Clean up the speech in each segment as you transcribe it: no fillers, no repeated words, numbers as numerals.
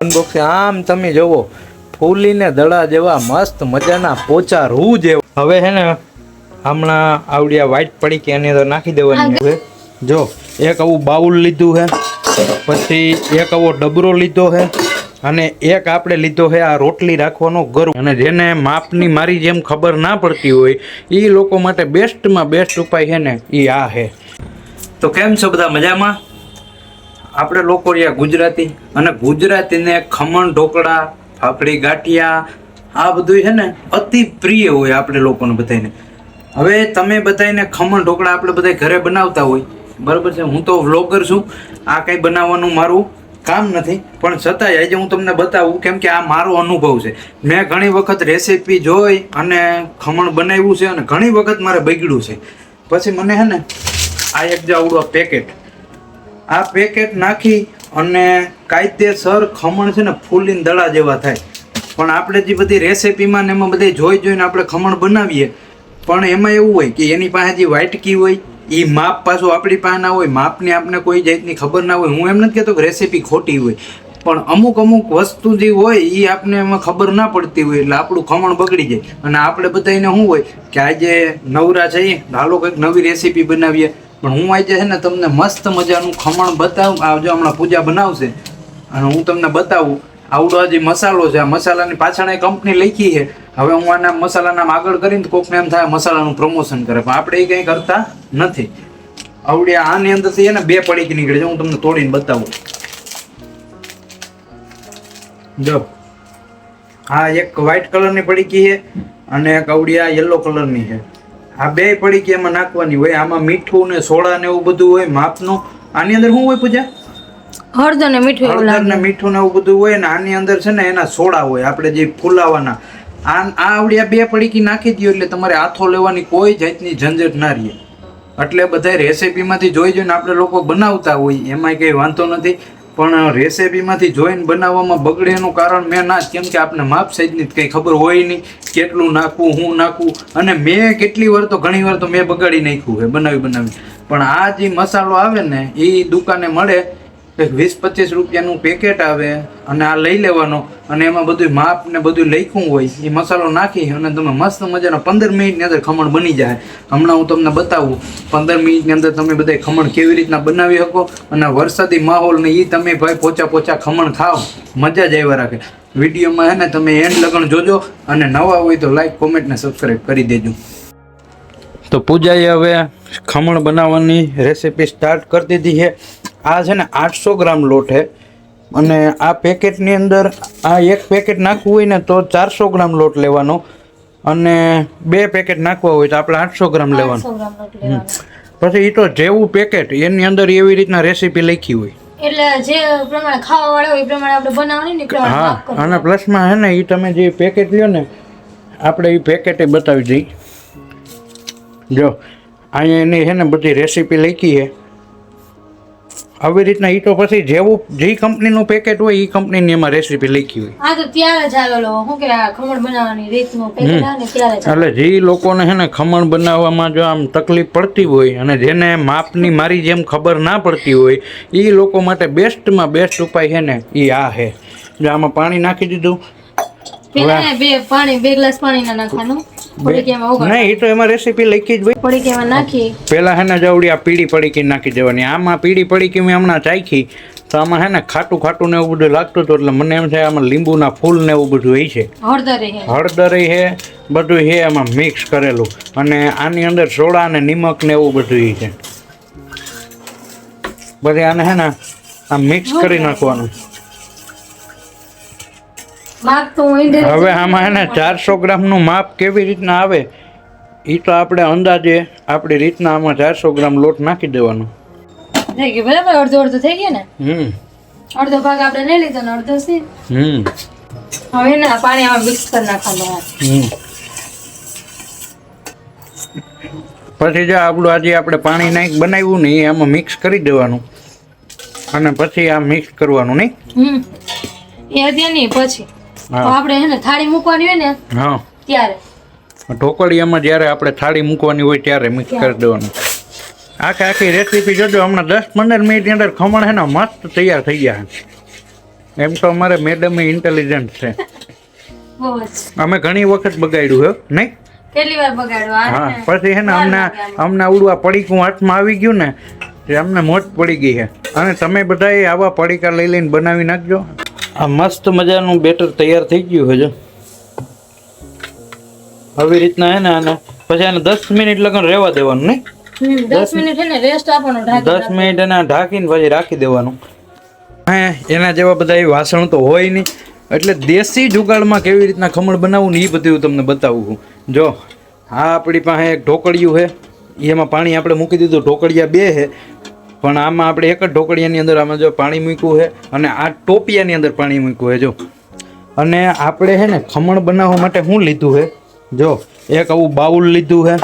Unboxing આમ તમે જોવો ફૂલીને દડા જેવા મસ્ત મજાના પોચા રૂ જેવા. હવે હે ને હમણાં આવડિયા વ્હાઈટ પડી કે એની અંદર નાખી દેવાની છે. જો એક આવું બાઉલ લીધું છે, પછી એક આવો ડબરો લીધો છે, અને એક આપણે લીધો છે આ રોટલી રાખવાનો ગરુ. અને જેને માપની મારી જેમ ખબર ના પડતી હોય એ લોકો માટે બેસ્ટમાં બેસ્ટ ઉપાય છે ને એ આ છે. તો કેમ છો બધા મજામાં? આપણે લોકો રહ્યા ગુજરાતી, અને ગુજરાતીને ખમણ ઢોકળા ફાફડી ગાંઠિયા આ બધું છે ને અતિ પ્રિય હોય આપણે લોકોને બધાને. હવે તમે બધાને ખમણ ઢોકળા આપણે બધા ઘરે બનાવતા હોય બરાબર છે. હું તો વ્લોગર છું, આ કંઈ બનાવવાનું મારું કામ નથી, પણ છતાંય આજે હું તમને બતાવું કેમ કે આ મારો અનુભવ છે. મેં ઘણી વખત રેસીપી જોઈ અને ખમણ બનાવ્યું છે, અને ઘણી વખત મારે બગડ્યું છે. પછી મને છે ને આ એક જે આવડું પેકેટ, આ પેકેટ નાખી અને કાયદેસર ખમણ છે ને ફૂલીને દડા જેવા થાય. પણ આપણે જે બધી રેસીપીમાં ને એમાં બધી જોઈને આપણે ખમણ બનાવીએ, પણ એમાં એવું હોય કે એની પાસે જે વાટકી હોય એ માપ પાછું આપણી પાસે ના હોય, માપની આપણે કોઈ જાતની ખબર ના હોય. હું એમ નથી કહેતો કે રેસીપી ખોટી હોય, પણ અમુક વસ્તુ જે હોય એ આપણે એમાં ખબર ના પડતી હોય એટલે આપણું ખમણ બગડી જાય. અને આપણે બધાને શું હોય કે આજે નવરા છીએ, હાલો કંઈક નવી રેસીપી બનાવીએ. પણ હું આજે છે ને તમને મસ્ત મજાનું ખમણ બતાવું. આ જો હમણાં પૂજા બનાવશે અને હું તમને બતાવું. આવડો જે મસાલો છે, આ મસાલાની પાછળ કંપની લખી છે. હવે હું આના મસાલાના આગળ કરીને કોકને એમ થાય મસાલાનું પ્રમોશન કરે, પણ આપણે એ કંઈ કરતા નથી. આવડે આની અંદરથી છે ને 2 પડીકી નીકળે છે, હું તમને તોડીને બતાવું. જો આ એક વ્હાઈટ કલરની પડીકી છે અને એક આવડી આ યલો કલરની છે. આ 2 પડીકી એમાં નાખવાની હોય. આમાં મીઠું ને સોડા ને એવું બધું હોય માપનું. આની અંદર શું હોય પૂજા? હળદર ને મીઠું, હળદર ને મીઠું ને એવું બધું હોય ને આની અંદર છે ને એના સોડા હોય આપણે જે ફૂલાવાના. આ આવડી 2 પડીકી નાખી દો એટલે તમારે હાથો લેવાની કોઈ જાતની ઝંઝટ ના રહે. એટલે બધા રેસીપીમાંથી જોઈને આપણે લોકો બનાવતા હોય એમાં કંઈ વાંધો નથી, પણ રેસીપીમાંથી જોઈને બનાવવામાં બગડે એનું કારણ મેં ના, કેમ કે આપણે માપ સાઈઝની કંઈ ખબર હોય નહીં, કેટલું નાખવું હું નાખવું. અને મેં કેટલી વાર તો ઘણી વાર તો મેં બગાડી નાખ્યું છે બનાવી. પણ આ જે મસાલો આવે ને એ દુકાને મળે, 20-25 રૂપિયાનું પેકેટ આવે, અને આ લઈ લેવાનો અને એમાં બધું માપ ને બધું લખ્યું હોય એ મસાલો નાખી અને તમે મસ્ત મજાના 15 મિનિટની અંદર ખમણ બની જાય. હમણાં હું તમને બતાવું 15 મિનિટની અંદર તમે બધા ખમણ કેવી રીતના બનાવી શકો. અને વરસાદી માહોલ ને એ તમે ભાઈ પોચા ખમણ ખાઓ, મજા જ આવ્યા રાખે. વિડીયોમાં હે ને તમે એન્ડ લગન જોજો, અને નવા હોય તો લાઈક કોમેન્ટ ને સબસ્ક્રાઈબ કરી દેજો. તો પૂજાએ હવે ખમણ બનાવવાની રેસીપી સ્ટાર્ટ કરી દીધી છે. આ છે ને 800 ગ્રામ લોટ છે, અને આ પેકેટની અંદર આ એક પેકેટ નાખવું હોય ને તો 400 ગ્રામ લોટ લેવાનો, અને 2 પેકેટ નાખવા હોય તો આપણે 800 ગ્રામ લેવાનું. પછી એ તો જેવું પેકેટ એની અંદર એવી રીતના રેસીપી લખી હોય, એટલે જે પ્રમાણે ખાવા વાળા હોય એ પ્રમાણે આપણે બનાવવાની ને પ્રમાણે. હા, અને પ્લસમાં હે ને એ તમે જે પેકેટ લ્યો ને આપણે એ પેકેટ બતાવી દઈ. જો અહીંયા એની છે ને બધી રેસીપી લખી છે આવી રીતના. એ તો પછી જેવું જે કંપનીનું પેકેટ હોય એ કંપનીની એમાં રેસીપી લખી હોય. આ તો ત્યારે જ આવેલો હું કે આ ખમણ બનાવવાની રીતનું પેકેટ આવે ને ત્યારે જ. એટલે જે લોકોને છે ને ખમણ બનાવવામાં જો આમ તકલીફ પડતી હોય અને જેને માપની મારી જેમ ખબર ના પડતી હોય એ લોકો માટે બેસ્ટમાં બેસ્ટ ઉપાય છે ને એ આ છે. જો આમાં પાણી નાખી દીધું. પેલા 2 ગ્લાસ પાણી ના નાખવાનું. નહીં, એ તો એમાં રેસીપી લખી જ હોય. પડીકીમાં નાખી પેલા હે ને જવડી આ પીળી પડીકી નાખી દેવાની. આમાં પીળી પડીકી મેં હમણાં ચાખી તો આમાં હે ને ખાટું ને એવું બધું લાગતું હતું, એટલે મને એમ થાય આમાં લીંબુના ફૂલ ને એવું બધું હોય છે, હળદર છે, બધું છે એમાં મિક્સ કરેલું. અને આની અંદર સોડા ને નિમક ને એવું બધું છે. પછી આને હે ને આમ મિક્સ કરી નાખવાનું. હવે આમાં હે ને 400 ગ્રામનું માપ કેવી રીતના આવે એ તો આપણે અંદાજે આપણી રીતના આમાં 400 ગ્રામ લોટ નાખી દેવાનો. થઈ ગયું બરાબર, અડધો થઈ ગયો ને. અડધો ભાગ આપણે લઈ લીધો ને અડધો છે. હવે ને પાણી આમાં મિક્સ કરી નાખવાનું. પછી જો આપણું આજે આપણે પાણી નાખી બનાવ્યું ને એ આમાં મિક્સ કરી દેવાનું, અને પછી આ મિક્સ કરવાનું નહીં. એ અત્યારે નહીં, પછી આપણે હે ને થાળી મૂકવાની હોય ને ત્યારે ઢોકળિયામાં જ્યારે આપણે થાળી મૂકવાની હોય ત્યારે મિક્સ કરી દેવાનું. આખી રેસીપી જોજો, હમણાં 10-15 મિનિટની અંદર ખમણ હે ને મસ્ત તૈયાર થઈ ગયા. એમ તો અમારે મેડમ ઇન્ટેલિજન્ટ છે. બહુ જ. અમે ઘણી વખત બગાડ્યું હે નહીં. કેટલી વાર બગાડ્યો આ હા ને? પછી છે ને અમને આવડું આ પડીકું હાથમાં આવી ગયું ને તે અમને મોજ પડી ગઈ છે. અને તમે બધાએ આવા પડીકા લઈ લઈને બનાવી નાખજો. આ મસ્ત મજાનું બેટર તૈયાર થઈ ગયું છે જો. આવી રીતના હે ને આને પછી આને 10 મિનિટ લગન રહેવા દેવાનું નહીં. 10 મિનિટ છે ને રેસ્ટ આપવાનો 10 મિનિટ એને ઢાંકીને પછી રાખી દેવાનું. હે એના જેવા બધા વાસણ તો હોય નહીં એટલે દેશી જુગાડમાં કેવી રીતના ખમણ બનાવવું ને એ બધું હું તમને બતાવું છું. જો આ આપણી પાસે એક ઢોકળિયું છે, એમાં પાણી આપણે મૂકી દીધું. ઢોકળિયા બે છે પણ આમાં આપણે એક જ ઢોકળિયાની અંદર આમાં જો પાણી મૂક્યું છે અને આ ટોપિયાની અંદર પાણી મૂક્યું છે જો. અને આપણે છે ને ખમણ બનાવવા માટે શું લીધું છે જો, એક આવું બાઉલ લીધું છે,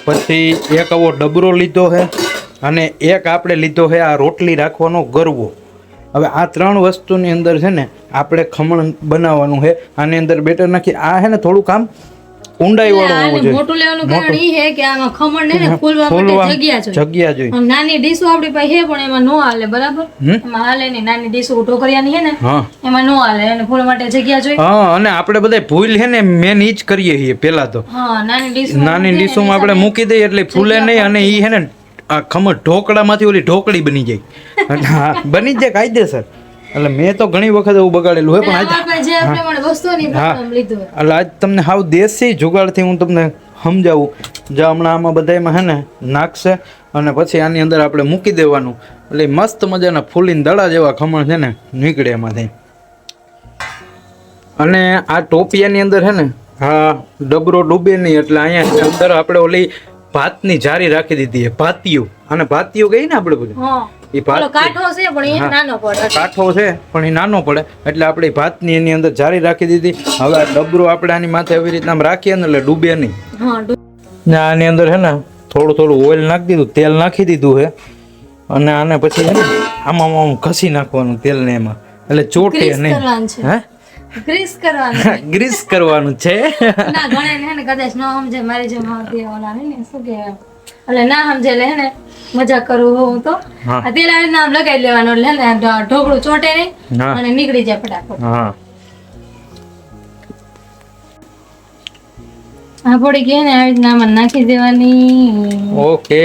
પછી એક આવો ડબરો લીધો છે અને એક આપણે લીધો છે આ રોટલી રાખવાનો ગરવો. હવે આ 3 વસ્તુની અંદર છે ને આપણે ખમણ બનાવવાનું છે. આની અંદર બેટર નાખી આ છે ને થોડું કામ ઊંડાઈ વાળું હોવું જોઈએ. મોટું લેવાનું કારણ ઈ છે કે આમાં ખમણ ને ફૂલવા માટે જગ્યા જોઈએ. નાની ડીશો આપણી પાસે છે પણ એમાં નો હાલે બરાબર. એમાં હાલે નહીં. નાની ડીશો ઢોકળિયાની છે ને એમાં નો હાલે અને ફૂલ માટે જગ્યા જોઈએ. હા અને આપણે બધા ભૂલ છે ને મેન ઈ જ કરીએ છીએ પેલા તો. હા નાની ડીશોમાં આપણે મૂકી દઈએ એટલે ફૂલે નહીં અને ઈ છે ને આ ખમણ ઢોકળામાંથી ઓલી ઢોકળી બની જાય. બની જાય કાયદેસર. એટલે મેં તો ઘણી વખત એવું બગાડેલું હોય પણ એટલે આજ તમને હાવ દેશી જુગાડથી હું તમને સમજાવું. જે હમણાં આમાં બધામાં હે ને નાખશે અને પછી આની અંદર આપણે મૂકી દેવાનું એટલે મસ્ત મજાના ફૂલીને દડા જેવા ખમણ છે ને નીકળે એમાંથી. અને આ ટોપિયાની અંદર છે ને હા ડબરો ડૂબે નહીં એટલે અહીંયા અંદર આપણે ઓલી ભાતની જારી રાખી દીધી છે. ભાતિયું અને ભાતિયું ગઈ ને આપણે બધું કાઠો છે પણ એ નાનો પડે એટલે આપણે ભાતની એની અંદર જારી રાખી દીધી. હવે આ ડબરો આપણે આની માથે એવી રીતના રાખીએ ને એટલે ડૂબે નહીં. આની અંદર છે ને થોડું ઓઇલ નાખી દીધું, તેલ નાખી દીધું છે અને આને પછી છે ને આમાં ઘસી નાખવાનું તેલ ને એમાં એટલે ચોટે નહીં. હે ગ્રીસ કરવાનું છે. ના ઘણે ને કદાચ ન સમજે મારી જેમ આવતી ઓલા ને શું કે એટલે ના સમજે લે ને મજાક કરું હું તો તેલ આવી નામ લગાવી લેવાનું એટલે ને ઢોકળું ચોટે નહીં અને નીકળી જાય ફટાફટ. હા આ પડી ગઈ ને આવી રીતના આમાં નાખી દેવાની. ઓકે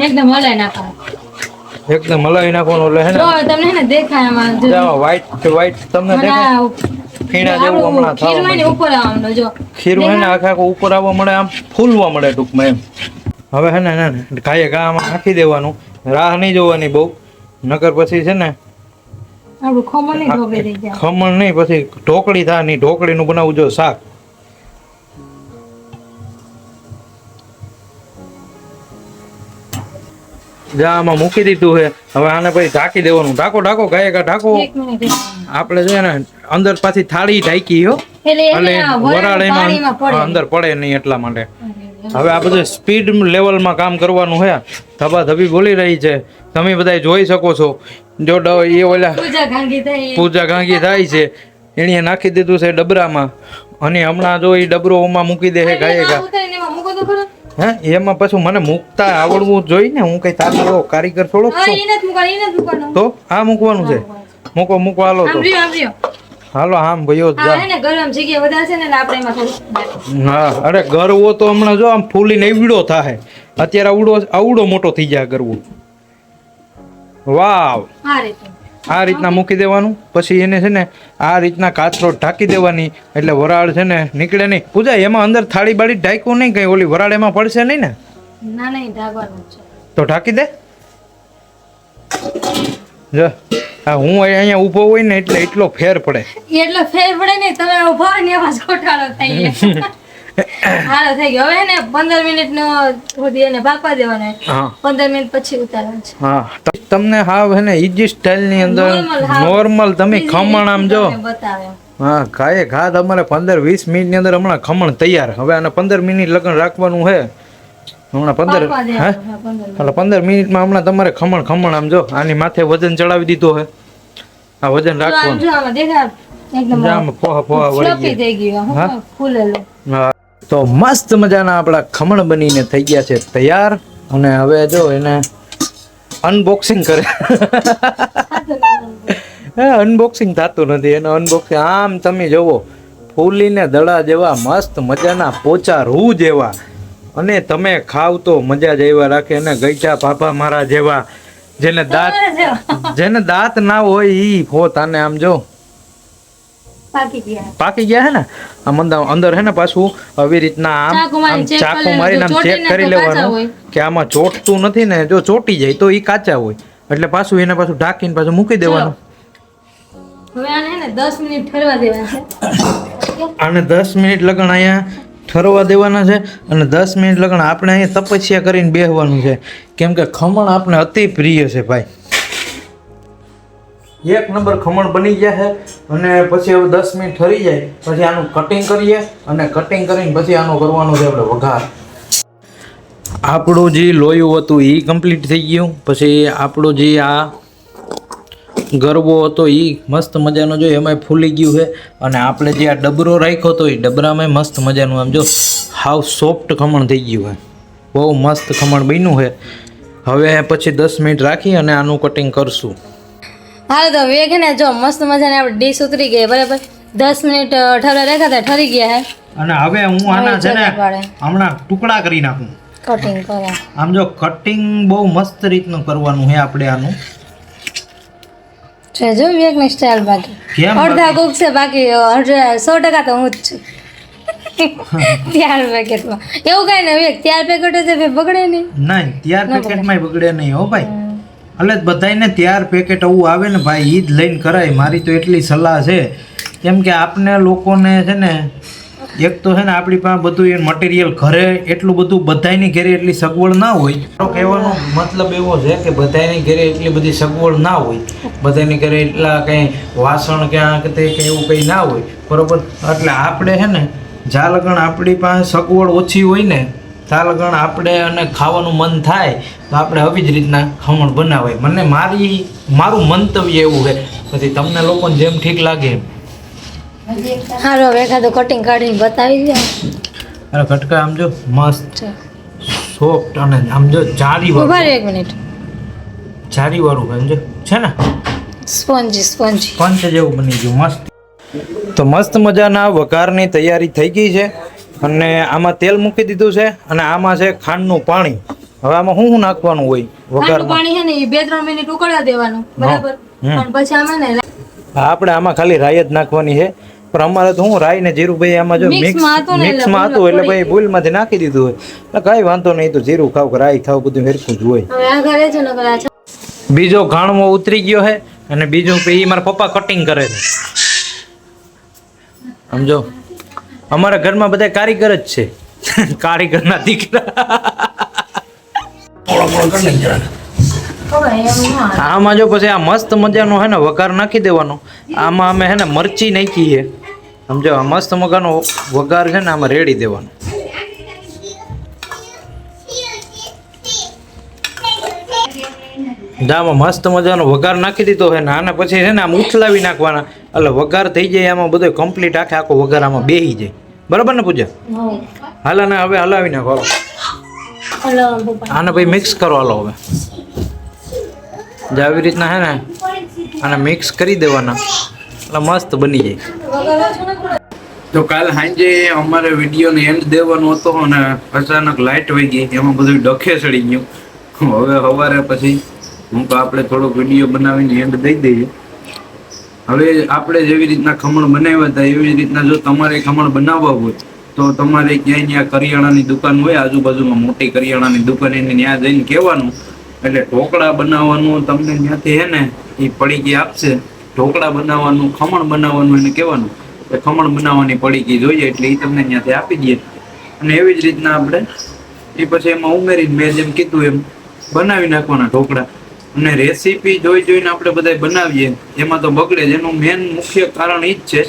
એકદમ હલાઈ નાખવાનું. એકદમ હલાવી નાખવાનું એટલે હે ને જો તમને ને દેખાય આમાં જો વ્હાઈટ તમને દેખાય ખીણા જેવું હમણાં થાવ. ખીરું ને ઉપર આવવાનું જો ખીરું હે ને આખા ઉપર આવવા મળે, આમ ફૂલવા મળે ટૂંકમાં એમ. હવે હે ને ગાયે ગામાં નાખી દેવાનું. રાહ નહીં જોવાની બહુ, નકર પછી છે ને આપણું ખમણ નહીં ઢોકળી થઈ જાય. ખમણ નહીં પછી ઢોકળી થાય નહીં. ઢોકળીનું બનાવવું જો શાક. આમાં મૂકી દીધું છે. હવે આને પછી ઢાંકી દેવાનું. ઢાકો ગાયે ગા ઢાકો. આપણે છે ને અંદર પાછી થાળી ઢાંકી હો એટલે વરાળ એમાં અંદર પડે નહીં એટલા માટે. હવે આ બધું સ્પીડ લેવલમાં કામ કરવાનું છે. ધબાધબી બોલી રહી છે, તમે બધા જોઈ શકો છો. જો એ ઓલા પૂજા ગાંગી થાય છે એણે નાખી દીધું છે ડબરામાં અને હમણાં જો એ ડબરો ઓમાં મૂકી દે છે ગાયે ગા. હે એમાં પછી મને મૂકતા આવડવું જોઈએ ને. હું કઈ તારો એવો કારીગર થોડો છું તો આ મૂકવાનું છે. મૂકો હાલો તો હાલો આમ ભાઈઓ હા. અરે ગરવો તો હમણાં જો આમ ફૂલીને એવડો થાય. અત્યારે આવડો મોટો થઈ જાય ગરવો. વાવ આ રીતના મૂકી દેવાનું. પછી એને છે ને આ રીતના કાચરો ઢાંકી દેવાની એટલે વરાળ છે ને નીકળે નહીં. પૂજા એમાં અંદર થાળી બાળી ઢાંકવું નહીં, કઈ ઓલી વરાળ એમાં પડશે નહીં ને? તો ઢાંકી દે. જો હું અહીંયા ઊભો હોય ને એટલે એટલો ફેર પડે. એટલો ફેર પડે ને તમે ઊભા ને એમાં ઘોટાળો થઈ ગયો. હાલો થઈ ગયો. હવે ને 15 મિનિટ નો સુધી એને બાફવા દેવાનો. 15 મિનિટ પછી ઉતારવાનું છે. હા તમને હાવ હે ને ઈજી સ્ટાઈલ ની અંદર નોર્મલ તમે ખમણ આમ જો હા ગાયે ઘા તમારે 15-20 મિનિટ ની અંદર હમણાં ખમણ તૈયાર. હવે આને 15 મિનિટ લગન રાખવાનું છે. હમણાં 15 મિનિટમાં હમણાં તમારે ખમણ આમ જો આની માથે વજન ચડાવી દીધો છે. આ વજન રાખવાનું પોહા વળી ગયા. તો મસ્ત મજાના આપણા ખમણ બનીને થઈ ગયા છે તૈયાર. અને હવે જો એને અનબોક્સિંગ કરે અનબોક્સિંગ થતું નથી એનો અનબોક્સિંગ આમ તમે જોવો ફૂલીને દડા જેવા મસ્ત મજાના પોચા રૂ જેવા અને તમે ખાવ તો મજા જ એવા રાખે અને ગઈઠા પાપા મારા જેવા જેને દાંત ના હોય ઈ હોત આને આમ જો પાકી ગયા હે ને આમ અંદર હે ને પાછું આવી રીતના આમ ચાકુ મારીને આમ ચેક કરી લેવાનું કે આમાં ચોટતું નથી ને જો ચોટી જાય તો ઈ કાચા હોય એટલે પાછું એને પાછું ઢાંકીને પાછું મૂકી દેવાનું. હવે આને હે ને 10 મિનિટ ઠરવા દેવાના છે. આને 10 મિનિટ લગન અહીંયા ઠરવા દેવાના છે અને 10 મિનિટ લગન આપણે અહીંયા તપસ્યા કરીને બેહવાનું છે કેમ કે ખમણ આપણે અતિ પ્રિય છે ભાઈ. એક નંબર ખમણ બની ગયા છે અને પછી હવે 10 મિનિટ ઠરી જાય પછી આનું કટિંગ કરીએ અને કટિંગ કરીને પછી આનું કરવાનું છે આપણે વઘાર. આપણું જે લોયું હતું એ કમ્પ્લીટ થઈ ગયું. પછી આપણું જે આ ગરબો હતો એ મસ્ત મજાનો જો એમાંય ફૂલી ગયું છે અને આપણે જે આ ડબરો રાખ્યો હતો એ ડબરામાં મસ્ત મજાનું આમ જો હાવ સોફ્ટ ખમણ થઈ ગયું છે. બહુ મસ્ત ખમણ બન્યું છે. હવે પછી 10 મિનિટ રાખી અને આનું કટિંગ કરશું. હાલો તો વેગ ને જો મસ્ત મજાની આપણે ડીશ ઉતરી ગઈ બરાબર. 10 મિનિટ ઠરવા રાખ્યા હતા ઠરી ગયા હે અને હવે હું આના છે ને હમણાં ટુકડા કરી નાખું. કટિંગ કરો આમ જો કટિંગ બહુ મસ્ત રીતનું કરવાનું છે આપણે આનું છે જો વેગની સ્ટાઇલ બાકી અડધા કોક છે બાકી 100% તો હું જ છું. ત્યાર પેકેટમાં એવું કઈ ને વેગ ત્યાર પેકેટ છે બગડે નહીં ત્યાર પેકેટમાં બગડે નહીં હો ભાઈ. એટલે બધાને ત્યાર પેકેટ આવું આવે ને ભાઈ ઈ જ લઈને કરાય. મારી તો એટલી સલાહ છે કેમ કે આપને લોકોને છે ને એક તો છે ને આપણી પાસે બધું એ મટીરિયલ ઘરે એટલું બધું બધાની ઘરે એટલી સગવડ ના હોય. મારો કહેવાનો મતલબ એવો છે કે બધાની ઘરે એટલી બધી સગવડ ના હોય. બધાની ઘરે એટલા કંઈ વાસણ ક્યાં કે એવું કંઈ ના હોય બરોબર. એટલે આપણે છે ને જ્યાં લગણ આપણી પાસે સગવડ ઓછી હોય ને ત્યાં લગણ આપણે અને ખાવાનું મન થાય તો આપણે આવી જ રીતના ખમણ બનાવાય. મને મારું મંતવ્ય એવું છે. પછી તમને લોકોને જેમ ઠીક લાગે એમ. હારો એખાદું કટિંગ કાઢીને બતાવી દે. અરે કટકા આમ જો મસ્ત સોફ્ટ અને આમ જો જારી વાળું. ઉભા 1 મિનિટ. જારી વાળું આમ જો છે ને સ્પોન્જી પંચ જેવું બની ગયું મસ્ત. તો મસ્ત મજાના વઘારની તૈયારી થઈ ગઈ છે અને આમાં તેલ મૂકી દીધું છે અને આમાં છે ખાંડનું પાણી. હવે આમાં શું નાખવાનું હોય વઘારમાં? પાણી છે ને એ 2-3 મિનિટ ઉકળવા દેવાનું બરાબર. પણ પછી આમાં ને આપણે આમાં ખાલી રાઈ જ નાખવાની છે. પણ અમારે તો હું રાઈ ને જીરું ભાઈ આમાં જો મિક્સમાં હતું એટલે ભાઈ ભૂલમાંથી નાખી દીધું હોય એટલે કાંઈ વાંધો નહીં. તો જીરું ખાવ કે રાઈ ખાવ બધું હેરખું જ હોય. બીજો ઘાણવો ઉતરી ગયો છે અને બીજું એ મારા પપ્પા કટિંગ કરે છે. સમજો અમારા ઘરમાં બધા કારીગર જ છે. કારીગરના દીકરા. આમાં જો પછી આ મસ્ત મજાનો હે ને વઘાર નાખી દેવાનો. આમાં અમે હે ને મરચી નાખી છે સમજો. આ મસ્ત મજાનો વઘાર છે ને આમાં રેડી દેવાનો. આમાં મસ્ત મજાનો વઘાર નાખી દીધો છે ને આને પછી છે ને આમ ઉથલાવી નાખવાના એટલે વઘાર થઈ જાય. આમાં બધો કમ્પ્લીટ આખો વઘાર આમાં બેસી જાય. બરાબર ને પૂજા? હાલ ને હવે હલાવી નાખો. આને ભાઈ મિક્સ કરો. હાલો હવે આવી રીતના હે ને આને મિક્સ કરી દેવાના એટલે મસ્ત બની જાય. તો કાલ સાંજે અમારે વિડીયોનો એન્ડ દેવાનો હતો અને અચાનક લાઇટ વહી ગઈ એમાં બધું ડખે ચડી ગયું. હવે સવારે પછી હું તો આપણે થોડોક વિડીયો બનાવીને એન્ડ દઈ દઈએ. હવે આપણે જેવી રીતના ખમણ બનાવ્યા હતા એવી જ રીતના જો તમારે ખમણ બનાવવા હોય તો તમારે ક્યાંય ત્યાં કરિયાણાની દુકાન હોય આજુબાજુમાં મોટી કરિયાણાની દુકાન એને ત્યાં જઈને કહેવાનું એટલે ઢોકળા બનાવવાનું તમને ત્યાંથી હે ને એ પડીકી આપશે. ઢોકળા બનાવવાનું ખમણ બનાવવાનું એને કહેવાનું કે ખમણ બનાવવાની પડીકી જોઈએ એટલે એ તમને ત્યાંથી આપી દે. અને એવી જ રીતના આપણે એ પછી એમાં ઉમેરીને મેં જેમ કીધું એમ બનાવી નાખવાના ઢોકળા. અને રેસીપી જોઈને આપણે બધા બનાવીએ એમાં તો બગડે જ. એનું મેન મુખ્ય કારણ એ જ છે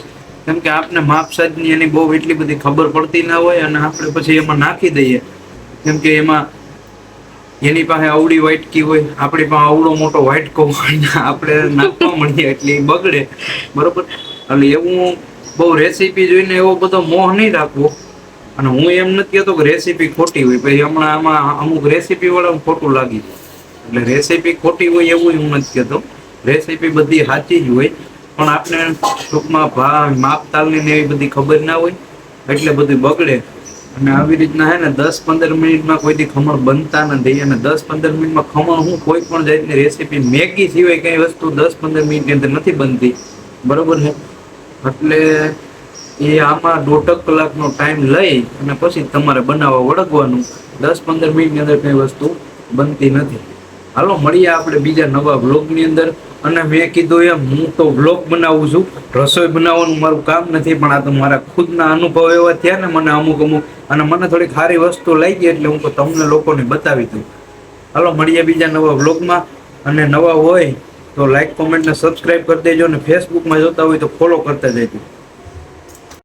કેમ કે આપણે માપ સાજની એની બહુ એટલી બધી ખબર પડતી ના હોય અને આપણે પછી એમાં નાખી દઈએ કેમ કે એમાં એની પાસે આવડી વાટકી હોય આપણી પાસે આવડો મોટો વાટકો આપણે નાખવા મળીએ એટલે એ બગડે બરોબર. એટલે એવું બહુ રેસીપી જોઈને એવો બધો મોહ નહીં રાખવો. અને હું એમ નથી કહેતો કે રેસીપી ખોટી હોય પછી હમણાં આમાં અમુક રેસીપી વાળા ખોટું લાગી એટલે રેસીપી ખોટી હોય એવું હું નથી કહેતો. રેસીપી બધી સાચી જ હોય, પણ આપણે ટૂંકમાં માપતાલની ને એવી બધી ખબર ના હોય એટલે બધું બગડે. અને આવી રીતના હે ને 10-15 મિનિટમાં કોઈ દી ખમણ બનતા નથી. અને 10-15 મિનિટમાં ખમણ હું કોઈ પણ જાતની રેસીપી મેગી સિવાય કઈ વસ્તુ 10-15 મિનિટની અંદર નથી બનતી, બરોબર છે. એટલે એ આમાં 1.5 કલાકનો ટાઈમ લઈ અને પછી તમારે બનાવવા વળગવાનું. 10-15 મિનિટની અંદર કઈ વસ્તુ બનતી નથી. હાલો મળીએ આપણે બીજા નવા વ્લોગની અંદર. અને મેં કીધું એમ, હું તો વ્લોગ બનાવું છું, રસોઈ બનાવવાનું મારું કામ નથી, પણ આ તો મારા ખુદના અનુભવ એવા થયા ને મને અમુક અને મને થોડી સારી વસ્તુ લાગી એટલે હું તો તમને લોકોને બતાવી દઉં. હાલો મળીએ બીજા નવા વ્લોગમાં. અને નવા હોય તો લાઈક, કોમેન્ટ ને સબસ્ક્રાઈબ કરી દેજો. અને ફેસબુકમાં જોતા હોય તો ફોલો કરતા જજો.